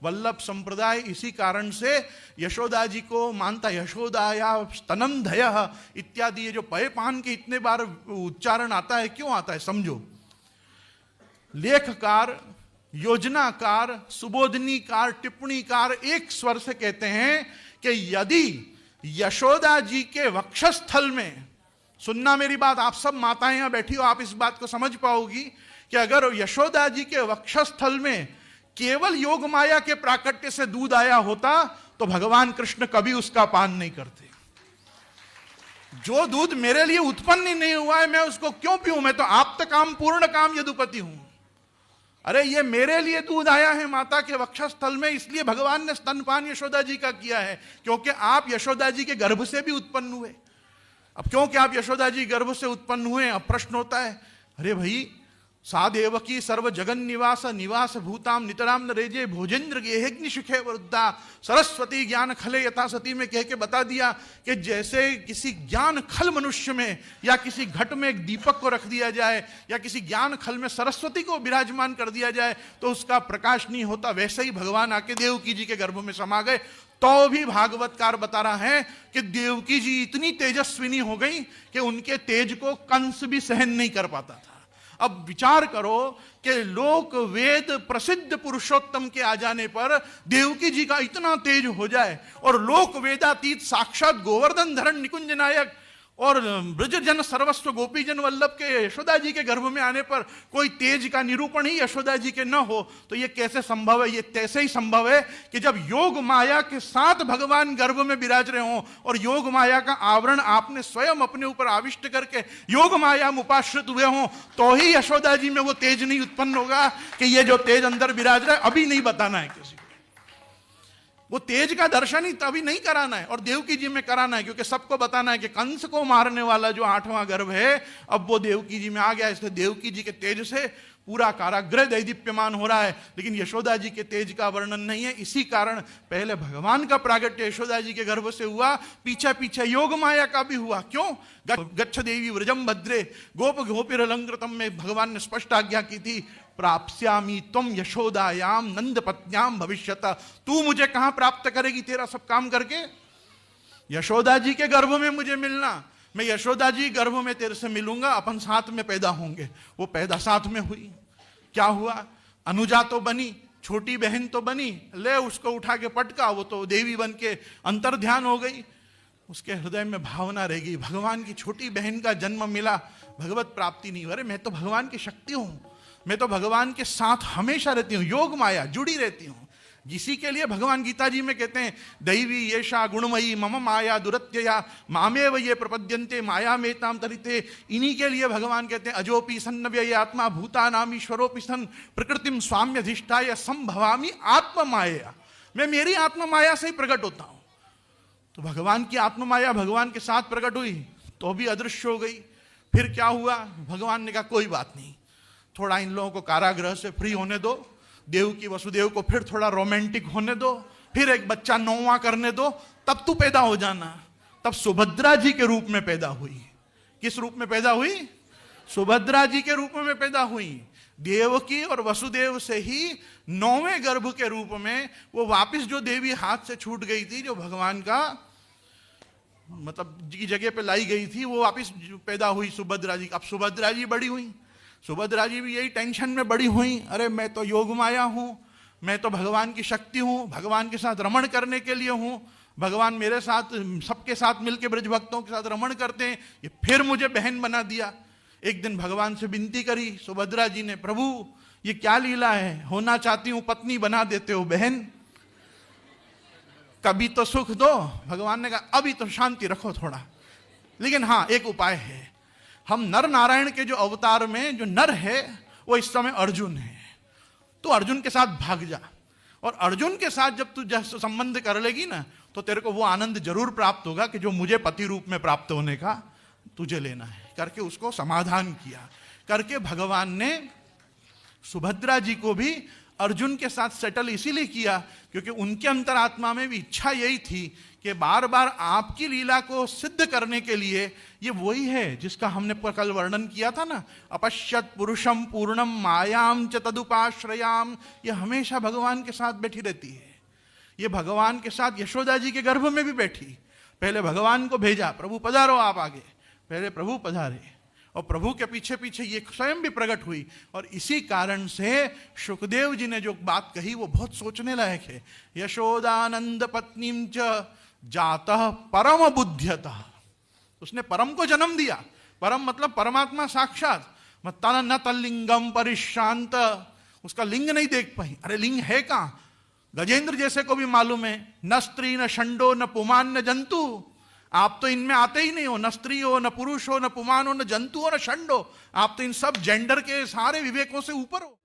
वल्लभ संप्रदाय इसी कारण से यशोदा जी को मानता। यशोदाया स्तनम धयः इत्यादि ये जो पय पान के इतने बार उच्चारण आता है, क्यों आता है समझो। लेखकार, योजनाकार, सुबोधनीकार, टिप्पणीकार एक स्वर से कहते हैं कि यदि यशोदा जी के वक्षस्थल में, सुनना मेरी बात, आप सब माताएं यहां बैठी हो, आप इस बात को समझ पाओगी कि अगर यशोदा जी के वक्षस्थल में केवल योग माया के प्राकट्य से दूध आया होता तो भगवान कृष्ण कभी उसका पान नहीं करते। जो दूध मेरे लिए उत्पन्न ही नहीं हुआ है, मैं उसको क्यों पीऊं? मैं तो आप काम पूर्ण काम यदुपति हूं। अरे ये मेरे लिए दूध आया है माता के वक्षस्थल में, इसलिए भगवान ने स्तनपान यशोदा जी का किया है, क्योंकि आप यशोदा जी के गर्भ से भी उत्पन्न हुए। अब क्योंकि आप यशोदा जी गर्भ से उत्पन्न हुए, अब प्रश्न होता है, अरे भाई सा देवकी सर्व जगन निवास निवास भूताम नितराम नरेजे भोजेंद्र गेहग्नि सुखे वृद्धा सरस्वती ज्ञान खले यथा सती में कह के बता दिया कि जैसे किसी ज्ञान खल मनुष्य में या किसी घट में एक दीपक को रख दिया जाए या किसी ज्ञान खल में सरस्वती को विराजमान कर दिया जाए तो उसका प्रकाश नहीं होता, वैसे ही भगवान आके देवकी जी के गर्भ में समा गए। तो भी भागवतकार बता रहा है कि देवकी जी इतनी तेजस्विनी हो गई कि उनके तेज को कंस भी सहन नहीं कर पाता था। अब विचार करो कि लोक वेद प्रसिद्ध पुरुषोत्तम के आ जाने पर देवकी जी का इतना तेज हो जाए और लोक वेदातीत साक्षात गोवर्धन धरण निकुंज नायक और ब्रज जन सर्वस्व गोपी जन वल्लभ के यशोदा जी के गर्भ में आने पर कोई तेज का निरूपण ही यशोदा जी के न हो तो ये कैसे संभव है? ये तैसे ही संभव है कि जब योग माया के साथ भगवान गर्भ में विराज रहे हों और योग माया का आवरण आपने स्वयं अपने ऊपर आविष्ट करके योग माया में उपाश्रित हुए हों तो ही यशोदा जी में वो तेज नहीं उत्पन्न होगा कि ये जो तेज अंदर विराज रहा है अभी नहीं बताना है किसी को। वो तेज का दर्शन ही तभी नहीं कराना है और देवकी जी में कराना है, क्योंकि सबको बताना है कि कंस को मारने वाला जो 8वां गर्भ है अब वो देवकी जी में आ गया, इसलिए देवकी जी के तेज से पूरा कारागृह दैदीप्यमान हो रहा है, लेकिन यशोदा जी के तेज का वर्णन नहीं है। इसी कारण पहले भगवान का प्रागट्य यशोदा जी के गर्भ से हुआ, पीछे पीछे योग माया का भी हुआ। क्यों? गच्छ देवी व्रजम भद्रे गोप गोपीरलंकृतम में भगवान ने स्पष्ट आज्ञा की थी, प्राप्स्यामि त्वं यशोदायाम नंदपत्न्याम भविष्यत। तू मुझे कहां प्राप्त करेगी तेरा सब काम करके? यशोदा जी के गर्भ में मुझे मिलना, मैं यशोदा जी गर्भ में तेरे से मिलूंगा, अपन साथ में पैदा होंगे। वो पैदा साथ में हुई, क्या हुआ? अनुजा तो बनी, छोटी बहन तो बनी, ले उसको उठा के पटका, वो तो देवी बन के अंतर्ध्यान हो गई। उसके हृदय में भावना रह गई, भगवान की छोटी बहन का जन्म मिला, भगवत प्राप्ति नहीं। अरे मैं तो भगवान की शक्ति हूं, मैं तो भगवान के साथ हमेशा रहती हूं, योग माया जुड़ी रहती हूं, जिसी के लिए भगवान गीता जी में कहते हैं दैवी येषा गुणमयी मम माया दुरत्यया मामेव ये प्रपद्यन्ते माया मेताम तरिते। इन्हीं के लिए भगवान कहते हैं अजोपि सन्नव्यय आत्मा भूतानाम ईश्वरोपि सन प्रकृतिम स्वाम्यधिष्ठाय संभवामि आत्म माया। मैं मेरी आत्म माया से ही प्रकट होता हूं। तो भगवान की आत्म माया भगवान के साथ प्रकट हुई तो भी अदृश्य हो गई। फिर क्या हुआ? भगवान ने कहा कोई बात नहीं, थोड़ा इन लोगों को कारागृह से फ्री होने दो, देवकी वसुदेव को फिर थोड़ा रोमांटिक होने दो, फिर एक बच्चा 9वां करने दो, तब तू पैदा हो जाना। तब सुभद्रा जी के रूप में पैदा हुई। किस रूप में पैदा हुई? सुभद्रा जी के रूप में पैदा हुई। देवकी और वसुदेव से ही 9वें गर्भ के रूप में वो वापिस जो देवी हाथ से छूट गई थी, जो भगवान का मतलब की जगह पे लाई गई थी, वो वापिस पैदा हुई सुभद्रा जी। अब सुभद्रा जी बड़ी हुई, सुभद्रा जी भी यही टेंशन में बड़ी हुई, अरे मैं तो योग माया हूं, मैं तो भगवान की शक्ति हूं, भगवान के साथ रमण करने के लिए हूं, भगवान मेरे साथ सबके साथ मिलकर ब्रज भक्तों के साथ रमण करते हैं, ये फिर मुझे बहन बना दिया। एक दिन भगवान से विनती करी सुभद्रा जी ने, प्रभु ये क्या लीला है, होना चाहती हूं पत्नी बना देते हो बहन, कभी तो सुख दो। भगवान ने कहा अभी तो शांति रखो थोड़ा, लेकिन हाँ एक उपाय है, हम नर नारायण के जो अवतार में जो नर है वो इस समय अर्जुन है, तो अर्जुन के साथ भाग जा, और अर्जुन के साथ जब तू संबंध कर लेगी ना तो तेरे को वो आनंद जरूर प्राप्त होगा कि जो मुझे पति रूप में प्राप्त होने का तुझे लेना है। करके उसको समाधान किया, करके भगवान ने सुभद्रा जी को भी अर्जुन के साथ सेटल इसीलिए किया क्योंकि उनके अंतरात्मा में भी इच्छा यही थी कि बार बार आपकी लीला को सिद्ध करने के लिए, ये वही है जिसका हमने कल वर्णन किया था ना, अपश्यत पुरुषम पूर्णम मायाम च तदुपाश्रयाम, ये हमेशा भगवान के साथ बैठी रहती है। ये भगवान के साथ यशोदा जी के गर्भ में भी बैठी, पहले भगवान को भेजा, प्रभु पधारो आप आगे, पहले प्रभु पधारे और प्रभु के पीछे पीछे ये स्वयं भी प्रकट हुई। और इसी कारण से शुकदेव जी ने जो बात कही वो बहुत सोचने लायक है। यशोदानंद पत्नीम च जातः परम बुद्ध्यतः, उसने परम को जन्म दिया। परम मतलब परमात्मा साक्षात। मत्ताना न तल्लिंगम परिशांत, उसका लिंग नहीं देख पाई। अरे लिंग है कहां? गजेंद्र जैसे को भी मालूम है, न स्त्री न षंडो न पुमान न जंतु। आप तो इनमें आते ही नहीं हो, न स्त्री हो न पुरुष हो न पुमान हो न जंतु हो न षंड हो। आप तो इन सब जेंडर के सारे विवेकों से ऊपर हो।